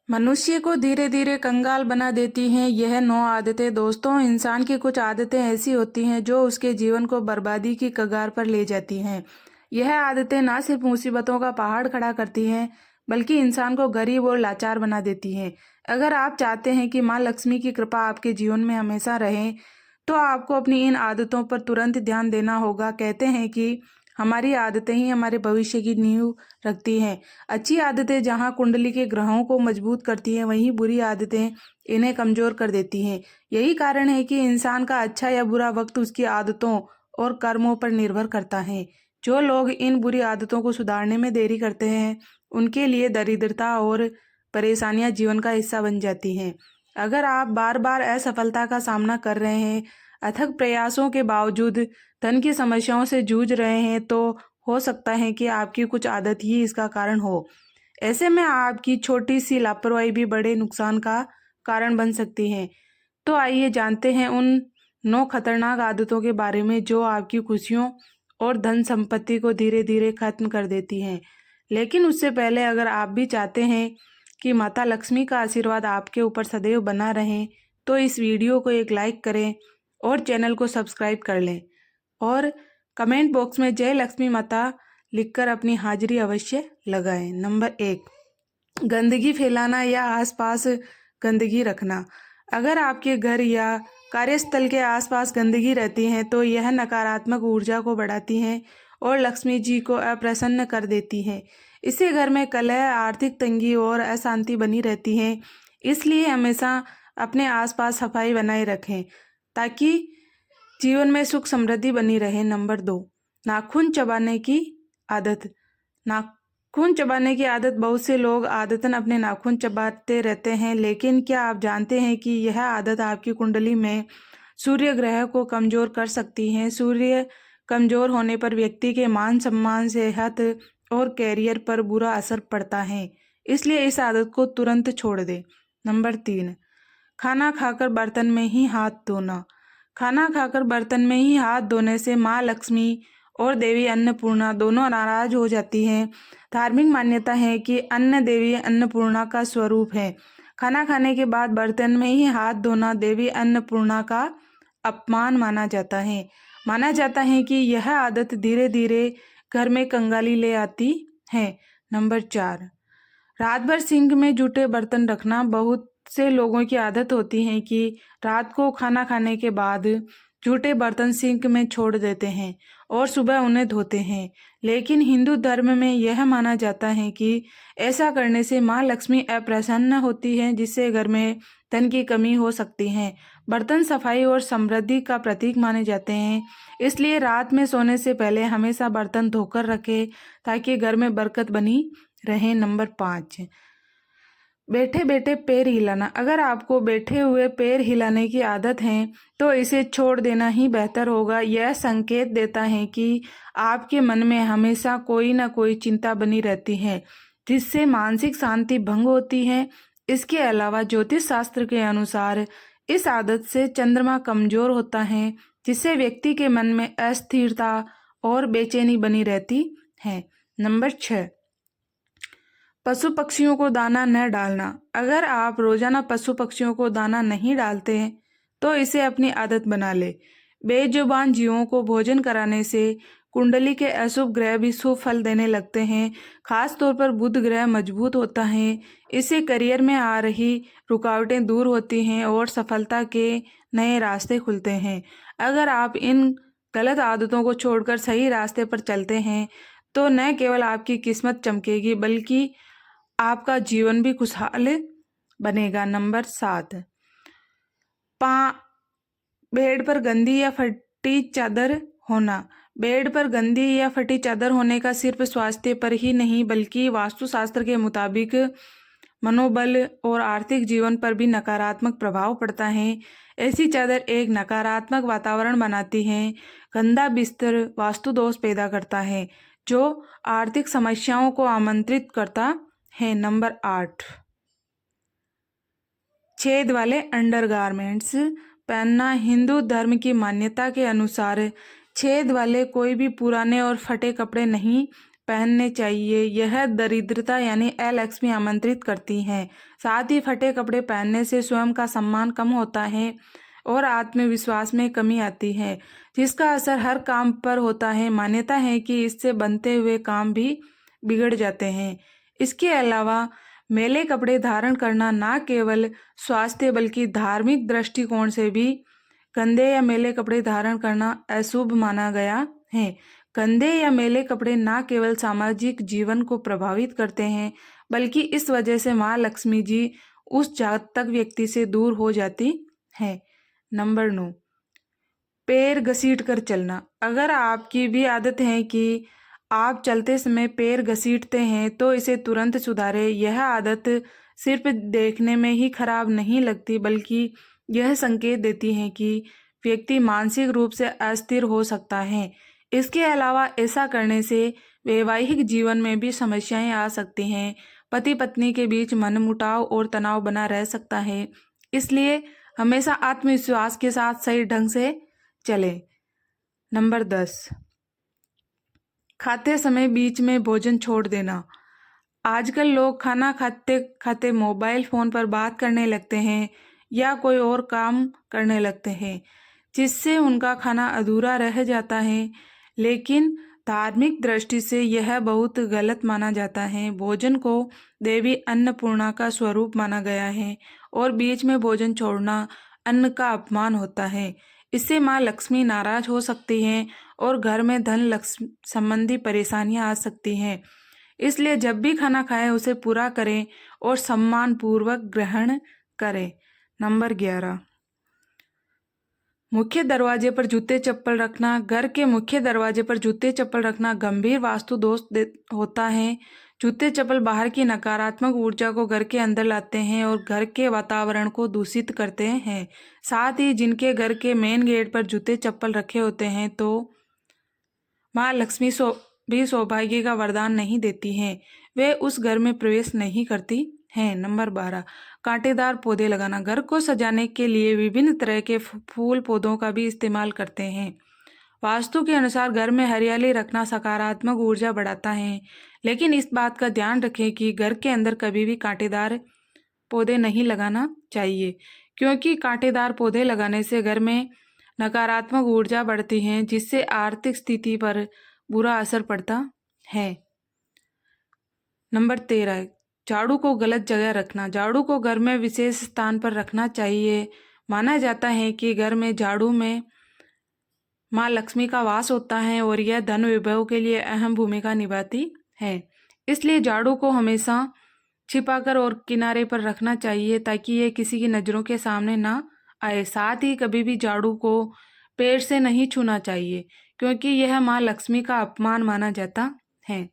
मनुष्य को धीरे धीरे कंगाल बना देती हैं यह 9 आदतें। दोस्तों, इंसान की कुछ आदतें ऐसी होती हैं जो उसके जीवन को बर्बादी की कगार पर ले जाती हैं। यह आदतें ना सिर्फ मुसीबतों का पहाड़ खड़ा करती हैं, बल्कि इंसान को गरीब और लाचार बना देती हैं। अगर आप चाहते हैं कि माँ लक्ष्मी की कृपा आपके जीवन में हमेशा रहे, तो आपको अपनी इन आदतों पर तुरंत ध्यान देना होगा। कहते हैं कि हमारी आदतें ही हमारे भविष्य की नींव रखती हैं। अच्छी आदतें जहां कुंडली के ग्रहों को मजबूत करती हैं, वहीं बुरी आदतें इन्हें कमजोर कर देती हैं। यही कारण है कि इंसान का अच्छा या बुरा वक्त उसकी आदतों और कर्मों पर निर्भर करता है। जो लोग इन बुरी आदतों को सुधारने में देरी करते हैं, उनके लिए दरिद्रता और परेशानियां जीवन का हिस्सा बन जाती हैं। अगर आप बार बार असफलता का सामना कर रहे हैं, अथक प्रयासों के बावजूद धन की समस्याओं से जूझ रहे हैं, तो हो सकता है कि आपकी कुछ आदत ही इसका कारण हो। ऐसे में आपकी छोटी सी लापरवाही भी बड़े नुकसान का कारण बन सकती है। तो आइए जानते हैं उन 9 खतरनाक आदतों के बारे में जो आपकी खुशियों और धन संपत्ति को धीरे धीरे खत्म कर देती हैं। लेकिन उससे पहले, अगर आप भी चाहते हैं कि माता लक्ष्मी का आशीर्वाद आपके ऊपर सदैव बना रहे, तो इस वीडियो को एक लाइक करें और चैनल को सब्सक्राइब कर लें और कमेंट बॉक्स में जय लक्ष्मी माता लिखकर अपनी हाजिरी अवश्य लगाएं। नंबर 1, गंदगी फैलाना या आसपास गंदगी रखना। अगर आपके घर या कार्यस्थल के आसपास गंदगी रहती है, तो यह नकारात्मक ऊर्जा को बढ़ाती है और लक्ष्मी जी को अप्रसन्न कर देती है। इससे घर में कलह, आर्थिक तंगी और अशांति बनी रहती है। इसलिए हमेशा अपने आसपास सफाई बनाए रखें ताकि जीवन में सुख समृद्धि बनी रहे। नंबर 2, नाखून चबाने की आदत। नाखून चबाने की आदत, बहुत से लोग आदतन अपने नाखून चबाते रहते हैं, लेकिन क्या आप जानते हैं कि यह आदत आपकी कुंडली में सूर्य ग्रह को कमजोर कर सकती है। सूर्य कमजोर होने पर व्यक्ति के मान सम्मान, सेहत और कैरियर पर बुरा असर पड़ता है। इसलिए इस आदत को तुरंत छोड़ दें। नंबर 3, खाना खाकर बर्तन में ही हाथ धोना। खाना खाकर बर्तन में ही हाथ धोने से माँ लक्ष्मी और देवी अन्नपूर्णा दोनों नाराज हो जाती हैं। धार्मिक मान्यता है कि अन्न देवी अन्नपूर्णा का स्वरूप है। खाना खाने के बाद बर्तन में ही हाथ धोना देवी अन्नपूर्णा का अपमान माना जाता है। माना जाता है कि यह आदत धीरे धीरे घर में कंगाली ले आती है। नंबर 4, रात भर सिंक में जूठे बर्तन रखना। बहुत से लोगों की आदत होती है कि रात को खाना खाने के बाद जूठे बर्तन सिंक में छोड़ देते हैं और सुबह उन्हें धोते हैं। लेकिन हिंदू धर्म में यह माना जाता है कि ऐसा करने से माँ लक्ष्मी अप्रसन्न होती है, जिससे घर में धन की कमी हो सकती है। बर्तन सफाई और समृद्धि का प्रतीक माने जाते हैं। इसलिए रात में सोने से पहले हमेशा बर्तन धोकर रखें ताकि घर में बरकत बनी रहे। नंबर 5, बैठे बैठे पैर हिलाना। अगर आपको बैठे हुए पैर हिलाने की आदत है, तो इसे छोड़ देना ही बेहतर होगा। यह संकेत देता है कि आपके मन में हमेशा कोई ना कोई चिंता बनी रहती है, जिससे मानसिक शांति भंग होती है। इसके अलावा ज्योतिष शास्त्र के अनुसार इस आदत से चंद्रमा कमजोर होता है, जिससे व्यक्ति के मन में अस्थिरता और बेचैनी बनी रहती है। नंबर 6, पशु पक्षियों को दाना न डालना। अगर आप रोजाना पशु पक्षियों को दाना नहीं डालते हैं, तो इसे अपनी आदत बना ले। बेजुबान जीवों को भोजन कराने से कुंडली के अशुभ ग्रह भी शुभ फल देने लगते हैं। खास तौर पर बुध ग्रह मजबूत होता है। इससे करियर में आ रही रुकावटें दूर होती हैं और सफलता के नए रास्ते खुलते हैं। अगर आप इन गलत आदतों को छोड़कर सही रास्ते पर चलते हैं, तो न केवल आपकी किस्मत चमकेगी, बल्कि आपका जीवन भी खुशहाल बनेगा। नंबर 7, बेड पर गंदी या फटी चादर होना। बेड पर गंदी या फटी चादर होने का सिर्फ स्वास्थ्य पर ही नहीं, बल्कि वास्तुशास्त्र के मुताबिक मनोबल और आर्थिक जीवन पर भी नकारात्मक प्रभाव पड़ता है। ऐसी चादर एक नकारात्मक वातावरण बनाती है। गंदा बिस्तर वास्तु दोष पैदा करता है, जो आर्थिक समस्याओं को आमंत्रित करता है। नंबर 8, छेद वाले अंडरगारमेंट्स पहनना। हिंदू धर्म की मान्यता के अनुसार छेद वाले कोई भी पुराने और फटे कपड़े नहीं पहनने चाहिए। यह दरिद्रता यानी अलक्ष्मी आमंत्रित करती हैं। साथ ही फटे कपड़े पहनने से स्वयं का सम्मान कम होता है और आत्मविश्वास में कमी आती है, जिसका असर हर काम पर होता है। मान्यता है कि इससे बनते हुए काम भी बिगड़ जाते हैं। इसके अलावा मैले कपड़े धारण करना न केवल स्वास्थ्य बल्कि धार्मिक दृष्टिकोण से भी गंदे या मैले कपड़े धारण करना अशुभ माना गया है। गंदे या मैले कपड़े न केवल सामाजिक जीवन को प्रभावित करते हैं बल्कि इस वजह से माँ लक्ष्मी जी उस जातक व्यक्ति से दूर हो जाती है। नंबर 9, पैर घसीट कर चलना। अगर आपकी भी आदत है कि आप चलते समय पैर घसीटते हैं तो इसे तुरंत सुधारें। यह आदत सिर्फ देखने में ही खराब नहीं लगती बल्कि यह संकेत देती है कि व्यक्ति मानसिक रूप से अस्थिर हो सकता है। इसके अलावा ऐसा करने से वैवाहिक जीवन में भी समस्याएं आ सकती हैं। पति पत्नी के बीच मनमुटाव और तनाव बना रह सकता है। इसलिए हमेशा आत्मविश्वास के साथ सही ढंग से चलें। नंबर 10, खाते समय बीच में भोजन छोड़ देना। आजकल लोग खाना खाते खाते मोबाइल फ़ोन पर बात करने लगते हैं या कोई और काम करने लगते हैं, जिससे उनका खाना अधूरा रह जाता है। लेकिन धार्मिक दृष्टि से यह बहुत गलत माना जाता है। भोजन को देवी अन्नपूर्णा का स्वरूप माना गया है और बीच में भोजन छोड़ना अन्न का अपमान होता है। इससे माँ लक्ष्मी नाराज हो सकती हैं और घर में धन लक्ष्मी संबंधी परेशानियां आ सकती हैं। इसलिए जब भी खाना खाएं उसे पूरा करें और सम्मान पूर्वक ग्रहण करें। नंबर 11, मुख्य दरवाजे पर जूते चप्पल रखना। घर के मुख्य दरवाजे पर जूते चप्पल रखना गंभीर वास्तु दोष होता है। जूते चप्पल बाहर की नकारात्मक ऊर्जा को घर के अंदर लाते हैं और घर के वातावरण को दूषित करते हैं। साथ ही जिनके घर के मेन गेट पर जूते चप्पल रखे होते हैं तो माँ लक्ष्मी भी सौभाग्य का वरदान नहीं देती हैं, वे उस घर में प्रवेश नहीं करती हैं। नंबर 12, कांटेदार पौधे लगाना। घर को सजाने के लिए विभिन्न तरह के फूल पौधों का भी इस्तेमाल करते हैं। वास्तु के अनुसार घर में हरियाली रखना सकारात्मक ऊर्जा बढ़ाता है, लेकिन इस बात का ध्यान रखें कि घर के अंदर कभी भी कांटेदार पौधे नहीं लगाना चाहिए, क्योंकि कांटेदार पौधे लगाने से घर में नकारात्मक ऊर्जा बढ़ती है, जिससे आर्थिक स्थिति पर बुरा असर पड़ता है। नंबर 13, झाड़ू को गलत जगह रखना। झाड़ू को घर में विशेष स्थान पर रखना चाहिए। माना जाता है कि घर में झाड़ू में माँ लक्ष्मी का वास होता है और यह धन विभव के लिए अहम भूमिका निभाती है। इसलिए झाड़ू को हमेशा छिपाकर और किनारे पर रखना चाहिए ताकि ये किसी की नज़रों के सामने ना आए। साथ ही कभी भी झाड़ू को पैर से नहीं छूना चाहिए, क्योंकि यह माँ लक्ष्मी का अपमान माना जाता है।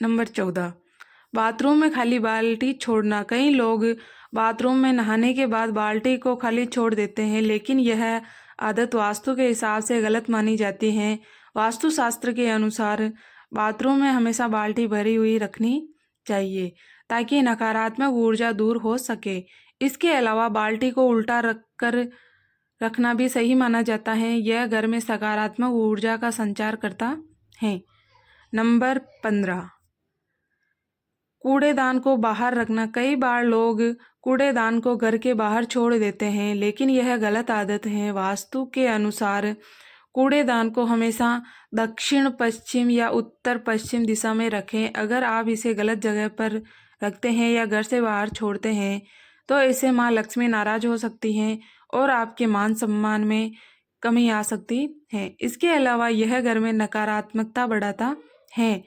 नंबर 14, बाथरूम में खाली बाल्टी छोड़ना। कई लोग बाथरूम में नहाने के बाद बाल्टी को खाली छोड़ देते हैं, लेकिन यह आदत वास्तु के हिसाब से गलत मानी जाती है। वास्तुशास्त्र के अनुसार बाथरूम में हमेशा बाल्टी भरी हुई रखनी चाहिए ताकि नकारात्मक ऊर्जा दूर हो सके। इसके अलावा बाल्टी को उल्टा रखना भी सही माना जाता है। यह घर में सकारात्मक ऊर्जा का संचार करता है। नंबर 15, कूड़ेदान को बाहर रखना। कई बार लोग कूड़ेदान को घर के बाहर छोड़ देते हैं, लेकिन यह गलत आदत है। वास्तु के अनुसार कूड़ेदान को हमेशा दक्षिण पश्चिम या उत्तर पश्चिम दिशा में रखें। अगर आप इसे गलत जगह पर रखते हैं या घर से बाहर छोड़ते हैं तो इससे माँ लक्ष्मी नाराज हो सकती हैं और आपके मान सम्मान में कमी आ सकती है। इसके अलावा यह घर में नकारात्मकता बढ़ाता है।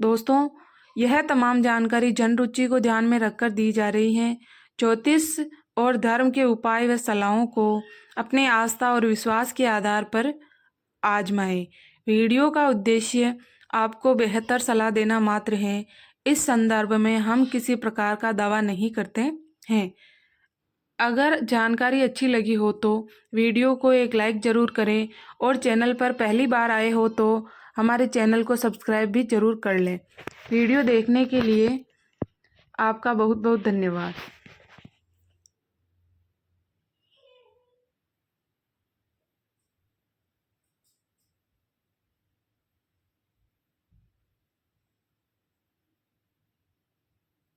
दोस्तों, यह तमाम जानकारी जन रुचि को ध्यान में रखकर दी जा रही है। ज्योतिष और धर्म के उपाय व सलाहों को अपने आस्था और विश्वास के आधार पर आजमाएं। वीडियो का उद्देश्य आपको बेहतर सलाह देना मात्र है। इस संदर्भ में हम किसी प्रकार का दावा नहीं करते हैं। अगर जानकारी अच्छी लगी हो तो वीडियो को एक लाइक ज़रूर करें और चैनल पर पहली बार आए हो तो हमारे चैनल को सब्सक्राइब भी ज़रूर कर लें। वीडियो देखने के लिए आपका बहुत बहुत धन्यवाद।